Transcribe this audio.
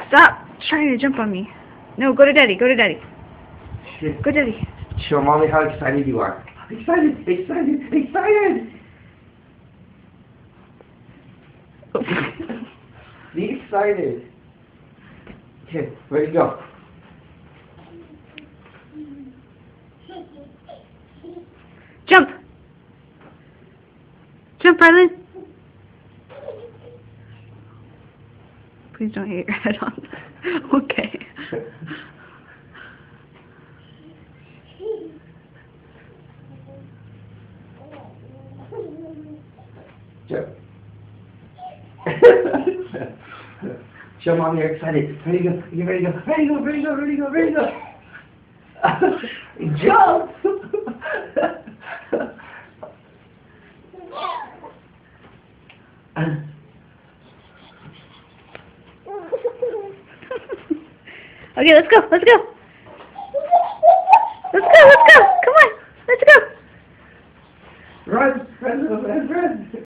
Stop trying to jump on me. No, go to Daddy. Go to Daddy. Shit. Go, Daddy. Show Mommy how excited you are. Excited, excited, excited! Be excited. Okay, ready to go. Jump! Jump, Rylan! Please don't hit your head on that. Okay. Jump. Show Mommy you're excited. Ready to go. You ready to go. Ready to go. Ready to go. Ready to go. Ready to go. Jump! Okay, let's go. Let's go. Let's go. Let's go. Come on. Let's go. Run, run, run, run.